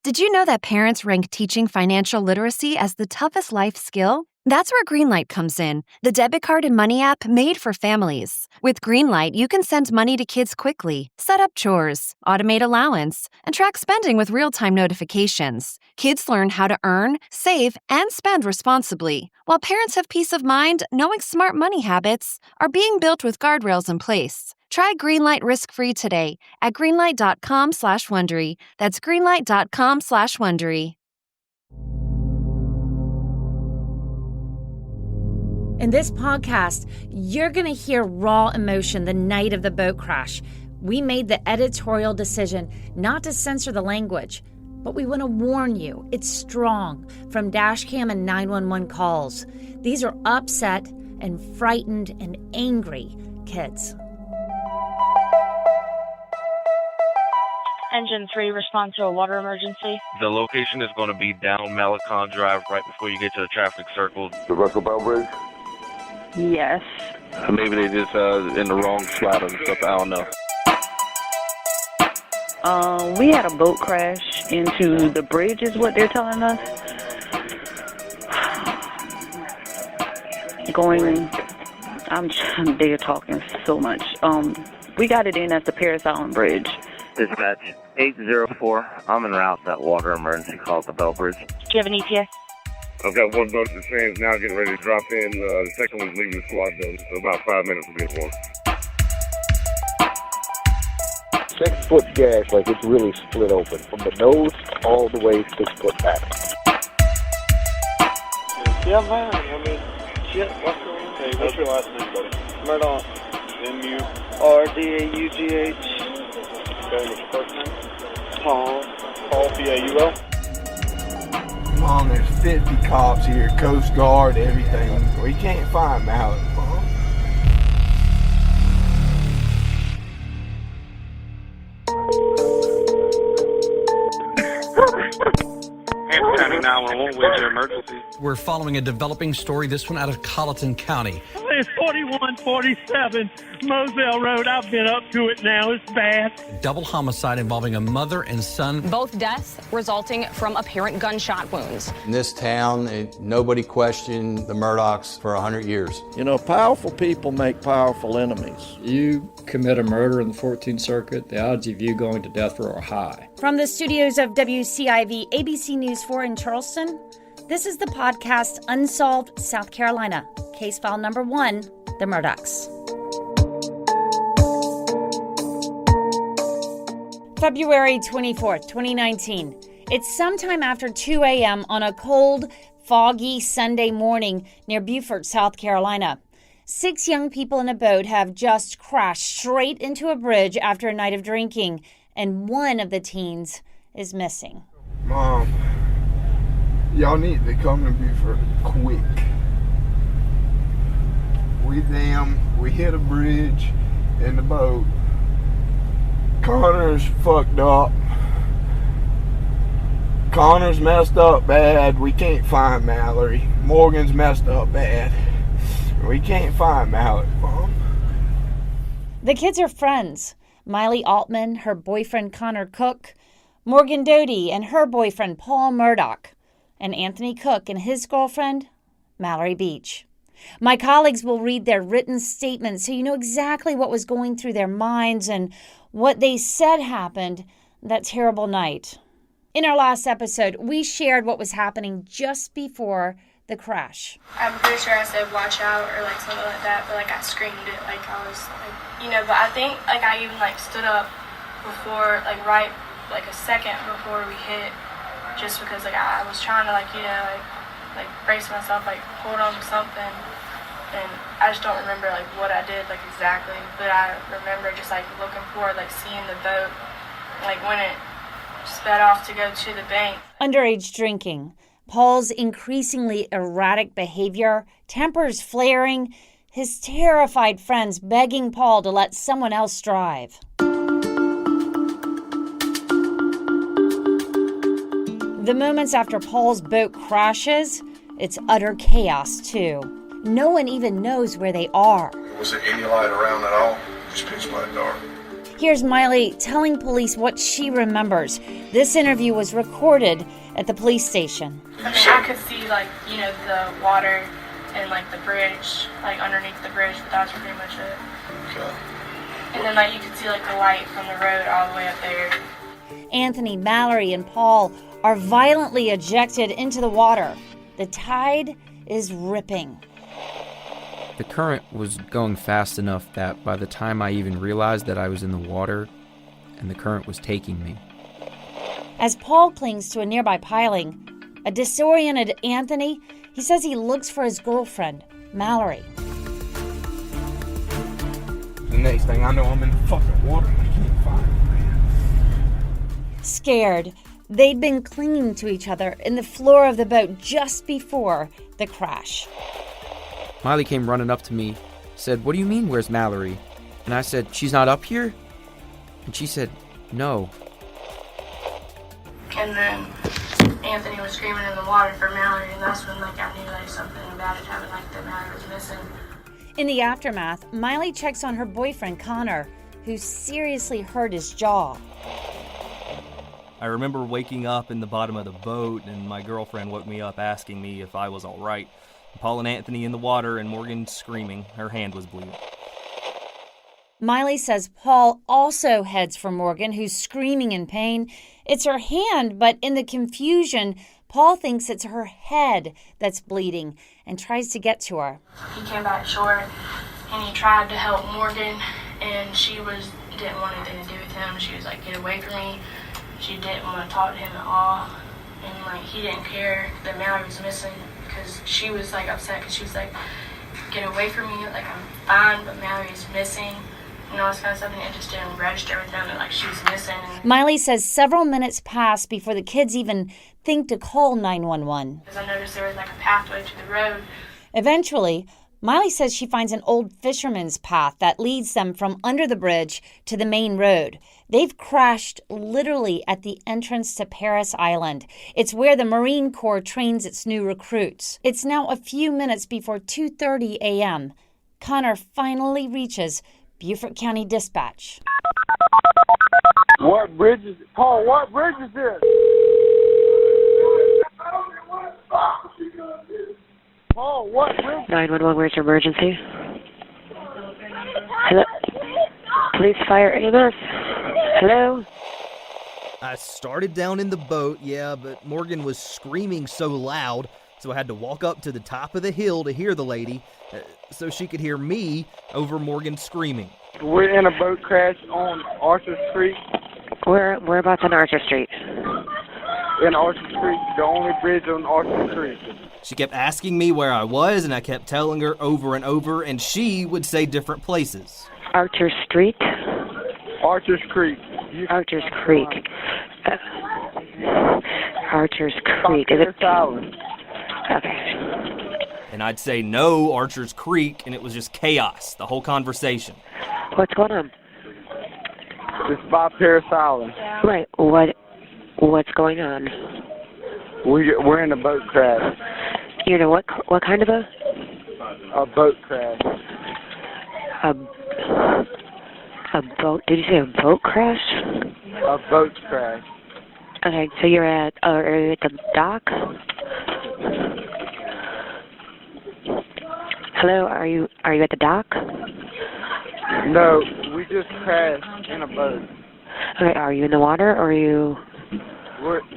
Did you know that parents rank teaching financial literacy as the toughest life skill? That's where Greenlight comes in, the debit card and money app made for families. With Greenlight, you can send money to kids quickly, set up chores, automate allowance, and track spending with real-time notifications. Kids learn how to earn, save, and spend responsibly, while parents have peace of mind knowing smart money habits are being built with guardrails in place. Try Greenlight risk-free today at greenlight.com/Wondery. That's greenlight.com/Wondery. In this podcast, you're going to hear raw emotion the night of the boat crash. We made the editorial decision not to censor the language, but we want to warn you, it's strong from dash cam and 911 calls. These are upset and frightened and angry kids. Engine 3, respond to a water emergency. The location is going to be down Malecon Drive right before you get to the traffic circle. The Russell Bell Bridge? Yes. Maybe they just in the wrong slot and stuff, I don't know. We had a boat crash into the bridge is what they're telling us. They're talking so much. We got it in at the Parris Island Bridge. Dispatch 804. I'm en route to that water emergency call at the Bell Bridge. Do you have an ETA? I've got one boat that's trans now getting ready to drop in. The second one's leaving the squad zone, so about 5 minutes will get one. 6-foot gash, like it's really split open from the nose all the way 6 foot back. Yeah, man. I mean, shit. What's your name? Hey, what's your last name, buddy? Murdaugh. M-U-R-D-A-U-G-H. Okay, what's your first name? Paul. Paul, P-A-U-L. Mom, there's 50 cops here, Coast Guard, everything. We can't find Mallet. Hampton County 911, where's your emergency? We're following a developing story, this one out of Colleton County. It's 4147 Moselle Road. I've been up to it now. It's bad. Double homicide involving a mother and son. Both deaths resulting from apparent gunshot wounds. In this town, nobody questioned the Murdaughs for 100 years. You know, powerful people make powerful enemies. You commit a murder in the 14th Circuit, the odds of you going to death row are high. From the studios of WCIV ABC News 4 in Charleston, this is the podcast Unsolved South Carolina. Case file number 1, the Murdaughs. February 24th, 2019. It's sometime after 2 a.m. on a cold, foggy Sunday morning near Beaufort, South Carolina. 6 young people in a boat have just crashed straight into a bridge after a night of drinking, and one of the teens is missing. Mom, y'all need to come to Beaufort quick. We hit a bridge in the boat. Connor's fucked up. Connor's messed up bad. We can't find Mallory. Morgan's messed up bad. We can't find Mallory, Mom. The kids are friends. Miley Altman, her boyfriend Connor Cook, Morgan Doughty and her boyfriend Paul Murdaugh, and Anthony Cook and his girlfriend, Mallory Beach. My colleagues will read their written statements so you know exactly what was going through their minds and what they said happened that terrible night. In our last episode, we shared what was happening just before the crash. I'm pretty sure I said watch out or like something like that, but like I screamed it like I was like, you know, but I think like I even like stood up before like right like a second before we hit, just because like I was trying to like, you know, like brace myself, like hold on to something, and I just don't remember like what I did like exactly, but I remember just like looking forward, like seeing the boat like when it sped off to go to the bank. Underage drinking, Paul's increasingly erratic behavior, tempers flaring, his terrified friends begging Paul to let someone else drive. The moments after Paul's boat crashes, it's utter chaos too. No one even knows where they are. Was there any light around at all? Just pitch black dark. Here's Miley telling police what she remembers. This interview was recorded at the police station. I could see, like, you know, the water and, like, the bridge, like, underneath the bridge, but that was pretty much it. Okay. And then, like, you could see, like, the light from the road all the way up there. Anthony, Mallory, and Paul are violently ejected into the water. The tide is ripping. The current was going fast enough that by the time I even realized that I was in the water and the current was taking me. As Paul clings to a nearby piling, a disoriented Anthony, he says he looks for his girlfriend, Mallory. The next thing I know, I'm in the fucking water and I can't find her, man. Scared, they'd been clinging to each other in the floor of the boat just before the crash. Miley came running up to me, said, "What do you mean, where's Mallory?" And I said, "She's not up here?" And she said, "No." And then Anthony was screaming in the water for Mallory, and that's when, like, I knew, like, something bad had happened, like, that Mallory was missing. In the aftermath, Miley checks on her boyfriend, Connor, who seriously hurt his jaw. I remember waking up in the bottom of the boat, and my girlfriend woke me up asking me if I was all right. Paul and Anthony in the water, and Morgan screaming. Her hand was bleeding. Miley says Paul also heads for Morgan, who's screaming in pain. It's her hand, but in the confusion, Paul thinks it's her head that's bleeding and tries to get to her. He came back shore, and he tried to help Morgan, and she didn't want anything to do with him. She was like, "Get away from me." She didn't want to talk to him at all, and, like, he didn't care that Mallory was missing, because she was, like, upset, because she was like, "Get away from me, like, I'm fine, but Mallory's missing," and all this kind of stuff, and it just didn't register with them that, like, she was missing. Miley says several minutes pass before the kids even think to call 911. Because I noticed there was, like, a pathway to the road. Eventually, Miley says she finds an old fisherman's path that leads them from under the bridge to the main road. They've crashed literally at the entrance to Parris Island. It's where the Marine Corps trains its new recruits. It's now a few minutes before 2:30 a.m. Connor finally reaches Beaufort County Dispatch. What bridge is it? Paul, what bridge is this? Paul, what bridge? 911, where's your emergency? Hello? Police, fire, EMS. Hello? I started down in the boat, yeah, but Morgan was screaming so loud, so I had to walk up to the top of the hill to hear the lady, so she could hear me over Morgan screaming. We're in a boat crash on Archer Street. Whereabouts on Archer Street? In Archer Street, the only bridge on Archer Street. She kept asking me where I was, and I kept telling her over and over, and she would say different places. Archer Street? Archer's Creek. Archer's Creek. Archer's Creek. Is it? Okay. And I'd say, "No, Archer's Creek," and it was just chaos, the whole conversation. What's going on? It's by Parris Island. Right. What's going on? We're in a boat crash. You know what kind of a? A boat crash. A boat? Did you say a boat crash? A boat crash. Okay, so you're at the dock? Hello, are you at the dock? No, we just crashed in a boat. Okay, are you in the water or are you?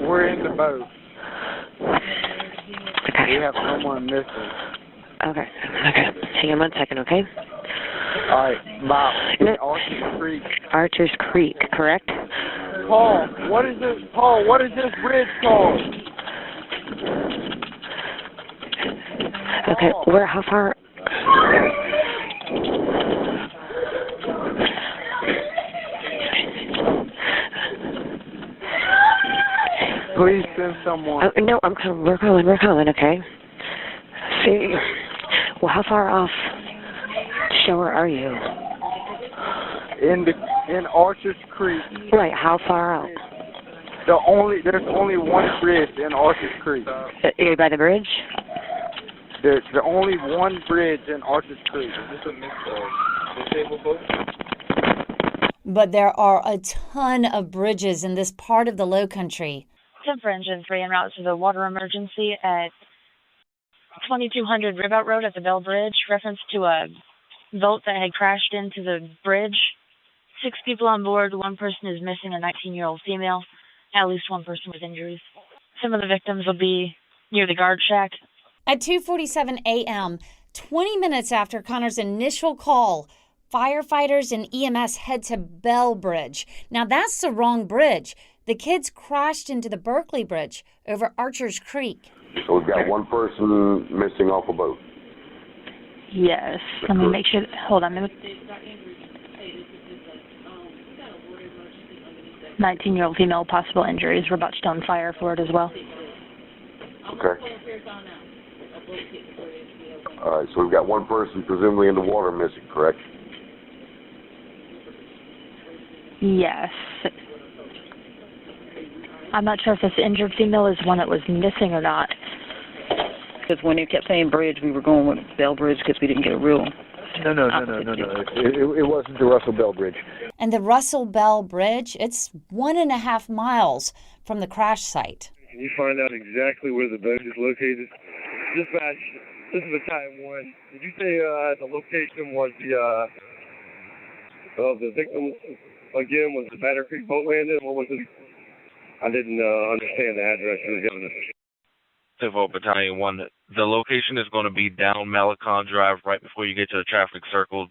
We're in the boat. Okay. We have someone missing. Okay. Hang on 1 second, okay? All right, Bob. Archer's Creek. Archer's Creek, correct? Paul, what is this? Paul, what is this bridge called? Okay, how far? Please send someone. No, we're calling, okay? See, well, how far off shore are you? In Archer's Creek. Right, how far out? There's only one bridge in Archer's Creek. You're by the bridge? There's only one bridge in Archer's Creek. Is this a disabled boat? But there are a ton of bridges in this part of the Low Country. 10 for Engine 3 en route to the water emergency at 2200 Ribout Road at the Bell Bridge. Reference to a boat that had crashed into the bridge. 6 people on board. 1 person is missing, a 19-year-old female. At least 1 person with injuries. Some of the victims will be near the guard shack. At 2:47 a.m., 20 minutes after Connor's initial call, firefighters and EMS head to Bell Bridge. Now, that's the wrong bridge. The kids crashed into the Berkeley Bridge over Archer's Creek. So we've got 1 person missing off a boat. Yes. Let me make sure. Hold on. 19-year-old female, possible injuries. We're about to stone fire for it as well. Okay. All right, so we've got 1 person presumably in the water missing, correct? Yes. I'm not sure if this injured female is one that was missing or not. Because when they kept saying bridge, we were going with Bell Bridge because we didn't get a real... No. It wasn't the Russell Bell Bridge. And the Russell Bell Bridge, it's 1.5 miles from the crash site. Can you find out exactly where the boat is located? Dispatch, this is Battalion 1. Did you say the location was the victim, again, was the Battery Creek boat landing? What was it? I didn't understand the address you were giving us. Civil Battalion 1, the location is going to be down Malecon Drive right before you get to the traffic circle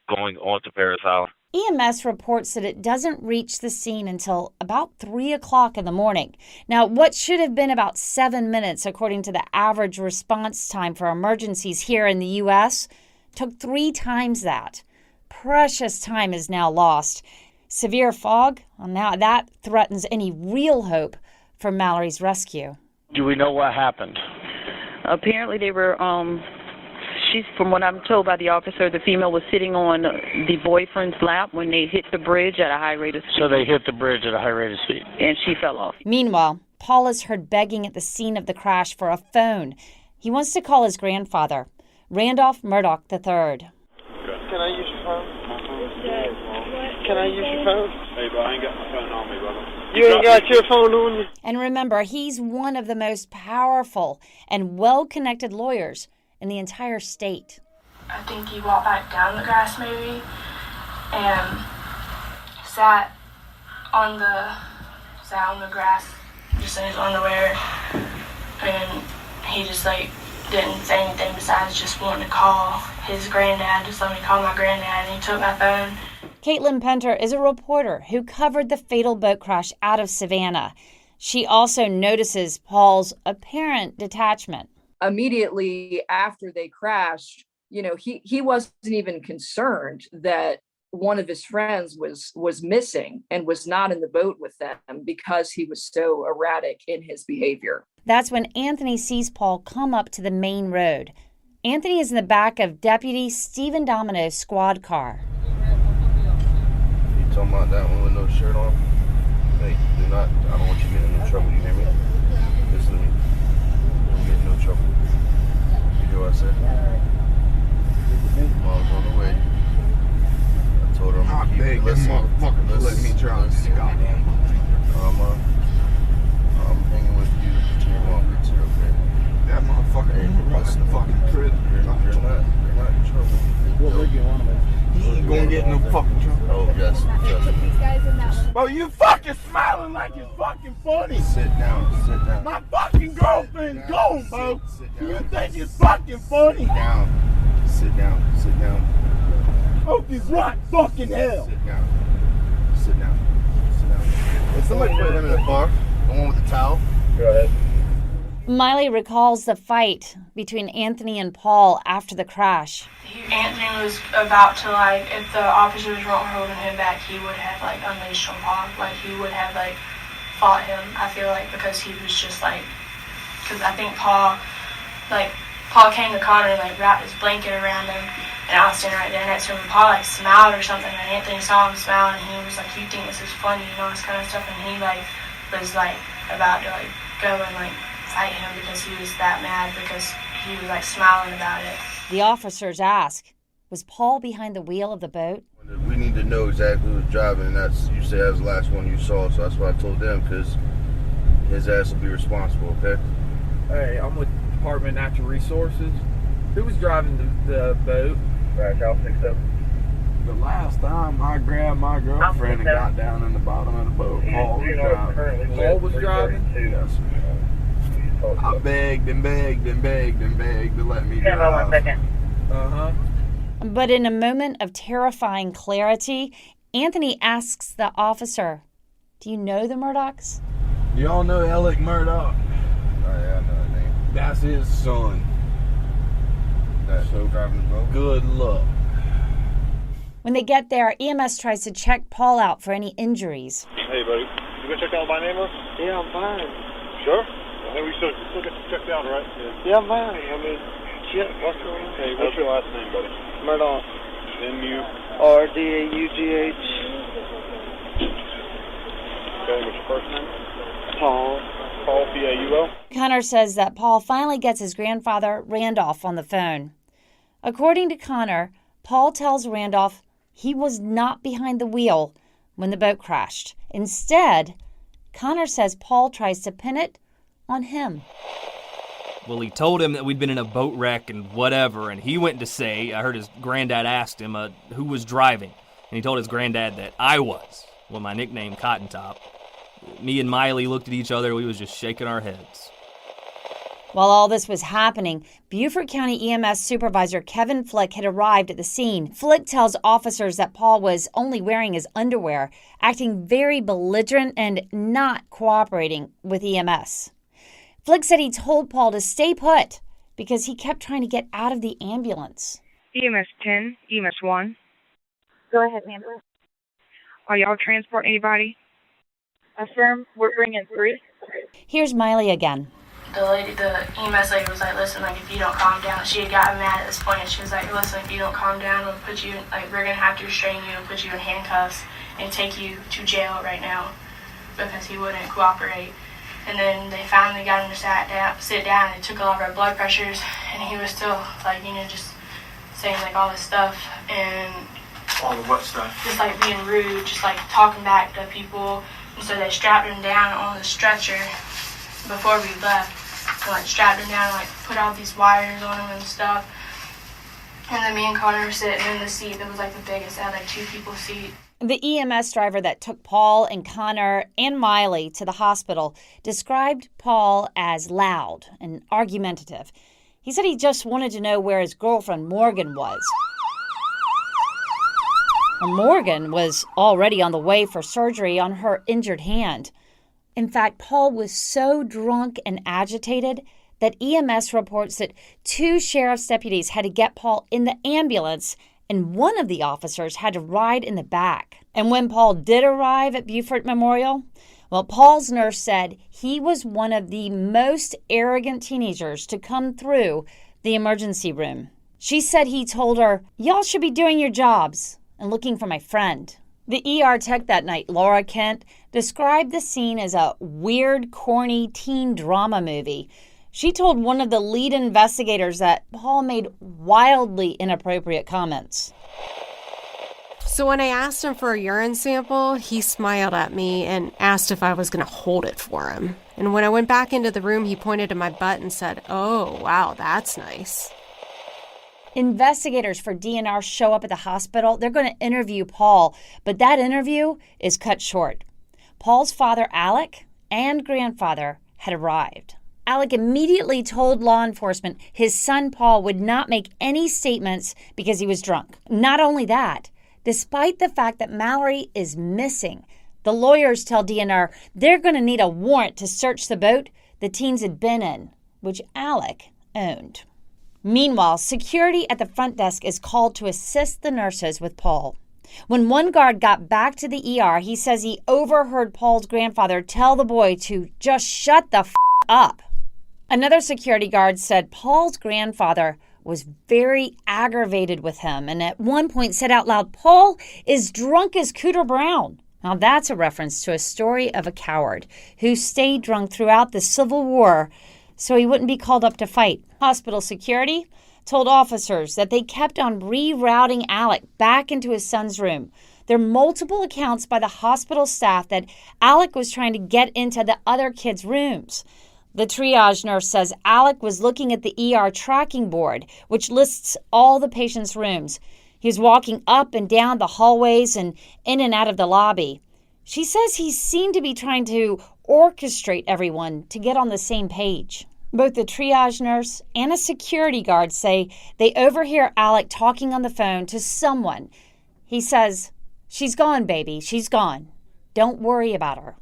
going on to Parris Island. EMS reports that it doesn't reach the scene until about 3 o'clock in the morning. Now, what should have been about 7 minutes, according to the average response time for emergencies here in the U.S., took 3 times that. Precious time is now lost. Severe fog, well, now that threatens any real hope for Mallory's rescue. Do we know what happened? Apparently they were, from what I'm told by the officer, the female was sitting on the boyfriend's lap when they hit the bridge at a high rate of speed. So they hit the bridge at a high rate of speed. And she fell off. Meanwhile, Paul is heard begging at the scene of the crash for a phone. He wants to call his grandfather, Randolph Murdaugh III. Can I use your phone? Can I use your phone? Hey, bro, I ain't got my phone on me, brother. You ain't got your phone on you? And remember, he's one of the most powerful and well-connected lawyers in the entire state. I think he walked back down the grass maybe and sat on the grass just in his underwear, and he just didn't say anything besides just wanting to call his granddad, just let me call my granddad, and he took my phone. Caitlin Penter is a reporter who covered the fatal boat crash out of Savannah. She also notices Paul's apparent detachment. Immediately after they crashed, he wasn't even concerned that one of his friends was missing and was not in the boat with them because he was so erratic in his behavior. That's when Anthony sees Paul come up to the main road. Anthony is in the back of Deputy Stephen Domino's squad car. You talking about that one with no shirt on? Hey, do not, I don't want you getting in no trouble, you hear me? Listen to me. Don't get in no trouble. You hear what I said? Mom's on the way. I told her I'm gonna keep it. Listen, let me drive this goddamn I'm hanging with you until your mom gets here, okay? That motherfucker ain't rusting the fucking crib. You're not in trouble. What rig you on him? He ain't gonna get no fucking trouble. Oh, yes. Bro, you fucking smiling like it's fucking funny. Sit down. My fucking girlfriend's gone, bro. You think it's fucking funny? Sit down. Hope you rot fucking hell. Sit down. Hey, somebody put him in the car. The one with the towel. Go ahead. Miley recalls the fight between Anthony and Paul after the crash. Anthony was about to, if the officers weren't holding him back, he would have, unleashed on Paul. He would have, fought him, I feel because he was just, because I think Paul came to Connor and, wrapped his blanket around him, and I was standing right there next to him, and Paul, smiled or something, and Anthony saw him smile, and he was you think this is funny, this kind of stuff, and he, was, about to, go and, fight him because he was that mad because he was smiling about it. The officers ask, was Paul behind the wheel of the boat? We need to know exactly who was driving, and you said that was the last one you saw, so that's what I told them, because his ass will be responsible, okay? Hey, I'm with Department of Natural Resources. Who was driving the boat? Right, I'll fix up. The last time I grabbed my girlfriend and got down in the bottom of the boat, Paul was driving. Paul was driving? Yes, sir. I begged and begged and begged and begged to let me drive. 1 second. Uh-huh. But in a moment of terrifying clarity, Anthony asks the officer, "Do you know the Murdaughs?" Do y'all know Alec Murdaugh? Oh, yeah, I know that name. That's his son. That's so driving the boat? Good luck. When they get there, EMS tries to check Paul out for any injuries. Hey, buddy. You gonna check out my name, Yeah, I'm fine. Sure? I think we still get you checked out, right? Yeah, I'm fine. I mean, shit, what's going on? Hey, what's your last name, buddy? Murdaugh. M-U-R-D-A-U-G-H. Okay, what's your first name? Paul. Paul, P-A-U-L? Connor says that Paul finally gets his grandfather, Randolph, on the phone. According to Connor, Paul tells Randolph he was not behind the wheel when the boat crashed. Instead, Connor says Paul tries to pin it on him. Well, he told him that we'd been in a boat wreck and whatever, and he went to say, I heard his granddad asked him who was driving, and he told his granddad that I was, with my nickname Cotton Top. Me and Miley looked at each other, we was just shaking our heads. While all this was happening, Beaufort County EMS Supervisor Kevin Flick had arrived at the scene. Flick tells officers that Paul was only wearing his underwear, acting very belligerent and not cooperating with EMS. Flick said he told Paul to stay put because he kept trying to get out of the ambulance. EMS 10, EMS 1. Go ahead, ambulance. Are y'all transporting anybody? Affirm, we're bringing 3. Here's Miley again. The EMS lady was like, listen, like, if you don't calm down, she had gotten mad at this point, and she was like, listen, if you don't calm down, we'll put you, we're going to have to restrain you and put you in handcuffs and take you to jail right now because he wouldn't cooperate. And then they finally got him to sit down, and took all of our blood pressures, and he was still, just saying, all this stuff, and... All of what stuff? Just, being rude, just, talking back to people, and so they strapped him down on the stretcher before we left. And, strapped him down and, put all these wires on him and stuff. And then me and Connor were sitting in the seat that was, the biggest. It had, 2 people's seat. The EMS driver that took Paul and Connor and Miley to the hospital described Paul as loud and argumentative. He said he just wanted to know where his girlfriend Morgan was. Well, Morgan was already on the way for surgery on her injured hand. In fact, Paul was so drunk and agitated that EMS reports that 2 sheriff's deputies had to get Paul in the ambulance, and one of the officers had to ride in the back. And when Paul did arrive at Beaufort Memorial, well, Paul's nurse said he was one of the most arrogant teenagers to come through the emergency room. She said he told her, "Y'all should be doing your jobs and looking for my friend." The ER tech that night, Laura Kent, described the scene as a weird, corny teen drama movie. She told one of the lead investigators that Paul made wildly inappropriate comments. So when I asked him for a urine sample, he smiled at me and asked if I was going to hold it for him. And when I went back into the room, he pointed to my butt and said, "Oh, wow, that's nice." Investigators for DNR show up at the hospital. They're going to interview Paul, but that interview is cut short. Paul's father, Alec, and grandfather had arrived. Alec immediately told law enforcement his son Paul would not make any statements because he was drunk. Not only that, despite the fact that Mallory is missing, the lawyers tell DNR they're going to need a warrant to search the boat the teens had been in, which Alec owned. Meanwhile, security at the front desk is called to assist the nurses with Paul. When one guard got back to the ER, he says he overheard Paul's grandfather tell the boy to just shut the up. Another security guard said Paul's grandfather was very aggravated with him and at one point said out loud, "Paul is drunk as Cooter Brown." Now that's a reference to a story of a coward who stayed drunk throughout the Civil War so he wouldn't be called up to fight. Hospital security told officers that they kept on rerouting Alec back into his son's room. There are multiple accounts by the hospital staff that Alec was trying to get into the other kids' rooms. The triage nurse says Alec was looking at the ER tracking board, which lists all the patients' rooms. He was walking up and down the hallways and in and out of the lobby. She says he seemed to be trying to orchestrate everyone to get on the same page. Both the triage nurse and a security guard say they overhear Alec talking on the phone to someone. He says, "She's gone, baby. She's gone. Don't worry about her."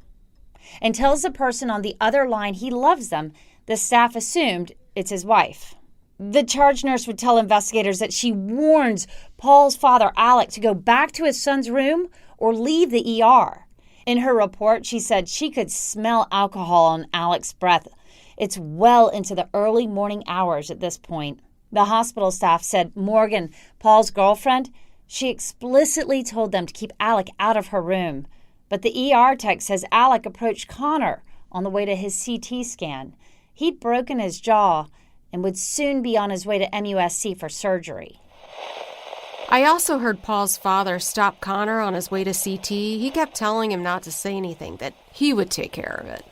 And tells the person on the other line he loves them. The staff assumed it's his wife. The charge nurse would tell investigators that she warns Paul's father, Alec, to go back to his son's room or leave the ER. In her report, she said she could smell alcohol on Alec's breath. It's well into the early morning hours at this point. The hospital staff said Morgan, Paul's girlfriend, she explicitly told them to keep Alec out of her room. But the ER tech says Alec approached Connor on the way to his CT scan. He'd broken his jaw and would soon be on his way to MUSC for surgery. I also heard Paul's father stop Connor on his way to CT. He kept telling him not to say anything, that he would take care of it.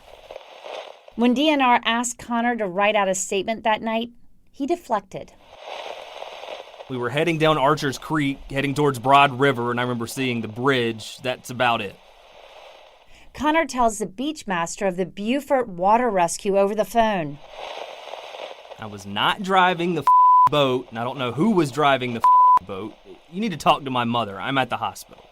When DNR asked Connor to write out a statement that night, he deflected. We were heading down Archer's Creek, heading towards Broad River, and I remember seeing the bridge. That's about it. Connor tells the beach master of the Beaufort Water Rescue over the phone. I was not driving the boat, and I don't know who was driving the boat. You need to talk to my mother. I'm at the hospital.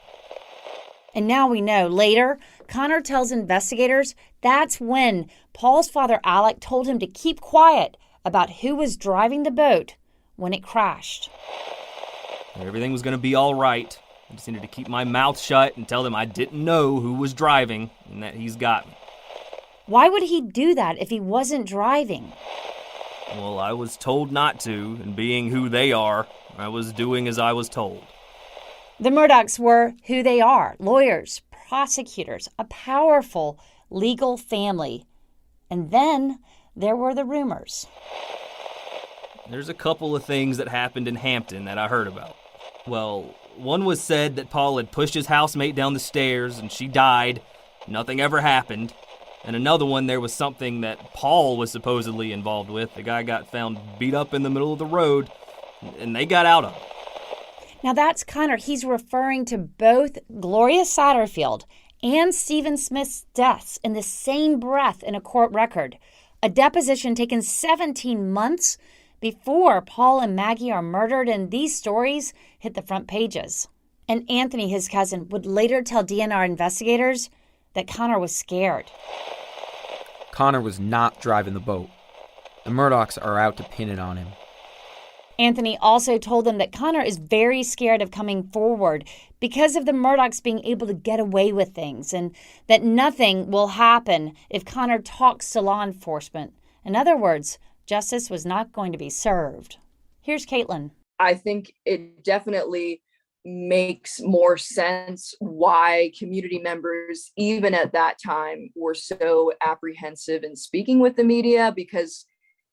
And now we know. Later, Connor tells investigators that's when Paul's father, Alec, told him to keep quiet about who was driving the boat when it crashed. Everything was going to be all right. I just needed to keep my mouth shut and tell them I didn't know who was driving and that he's got me. Why would he do that if he wasn't driving? Well, I was told not to, and being who they are, I was doing as I was told. The Murdaughs were who they are, lawyers, prosecutors, a powerful legal family. And then there were the rumors. There's a couple of things that happened in Hampton that I heard about. Well, one was said that Paul had pushed his housemate down the stairs and she died. Nothing ever happened. And another one, there was something that Paul was supposedly involved with. The guy got found beat up in the middle of the road, and they got out of it. Now that's Connor. He's referring to both Gloria Satterfield and Stephen Smith's deaths in the same breath in a court record. A deposition taken 17 months before Paul and Maggie are murdered, and these stories hit the front pages. And Anthony, his cousin, would later tell DNR investigators that Connor was scared. Connor was not driving the boat. The Murdaughs are out to pin it on him. Anthony also told them that Connor is very scared of coming forward because of the Murdaughs being able to get away with things, and that nothing will happen if Connor talks to law enforcement. In other words, justice was not going to be served. Here's Caitlin. I think it definitely makes more sense why community members, even at that time, were so apprehensive in speaking with the media, because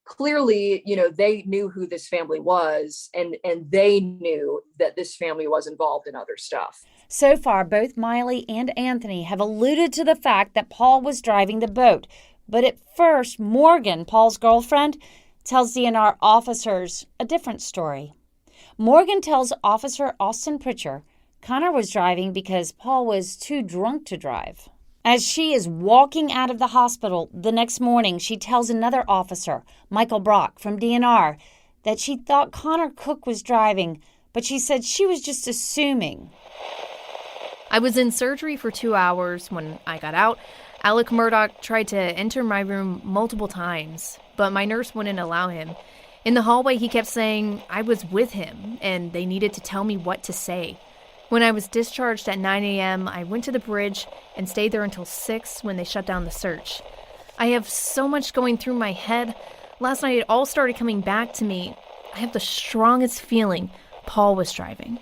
clearly, they knew who this family was, and they knew that this family was involved in other stuff. So far, both Miley and Anthony have alluded to the fact that Paul was driving the boat. But at first, Morgan, Paul's girlfriend, tells DNR officers a different story. Morgan tells Officer Austin Pritchard Connor was driving because Paul was too drunk to drive. As she is walking out of the hospital the next morning, she tells another officer, Michael Brock from DNR, that she thought Connor Cook was driving, but she said she was just assuming. I was in surgery for 2 hours. When I got out, Alec Murdaugh tried to enter my room multiple times, but my nurse wouldn't allow him. In the hallway, he kept saying I was with him, and they needed to tell me what to say. When I was discharged at 9 a.m., I went to the bridge and stayed there until 6 when they shut down the search. I have so much going through my head. Last night, it all started coming back to me. I have the strongest feeling Paul was driving.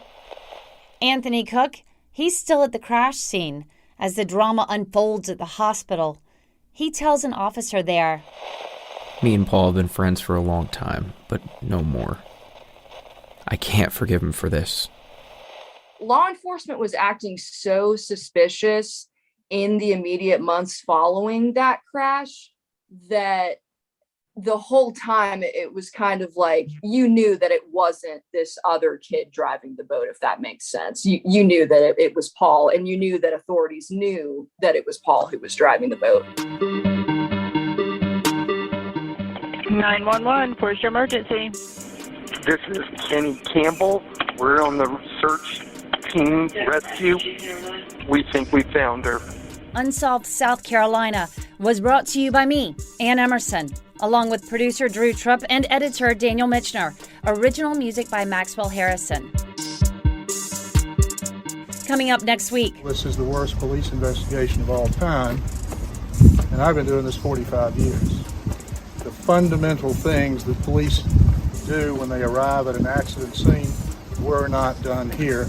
Anthony Cook, he's still at the crash scene as the drama unfolds at the hospital. He tells an officer there, Me and Paul have been friends for a long time, but no more. I can't forgive him for this. law enforcement was acting so suspicious in the immediate months following that crash that the whole time it was kind of like you knew that it wasn't this other kid driving the boat, if that makes sense. You knew that it was Paul, and you knew that authorities knew that it was Paul who was driving the boat. 911, where's your emergency? This is Kenny Campbell. We're on the search team rescue. We think we found her. Unsolved South Carolina was brought to you by me, Ann Emerson, along with producer Drew Trupp and editor Daniel Michener. Original music by Maxwell Harrison. Coming up next week. This is the worst police investigation of all time, and I've been doing this 45 years. The fundamental things that police do when they arrive at an accident scene were not done here.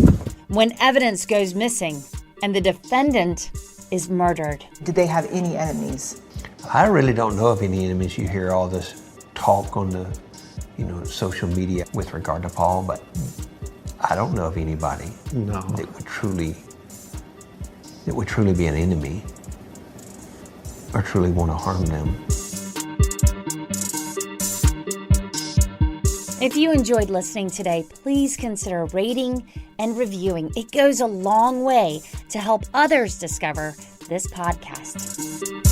When evidence goes missing and the defendant is murdered. Did they have any enemies? I really don't know of any enemies. You hear all this talk on the, social media with regard to Paul, but I don't know of anybody that would truly be an enemy or truly want to harm them. If you enjoyed listening today, please consider rating and reviewing. It goes a long way to help others discover this podcast.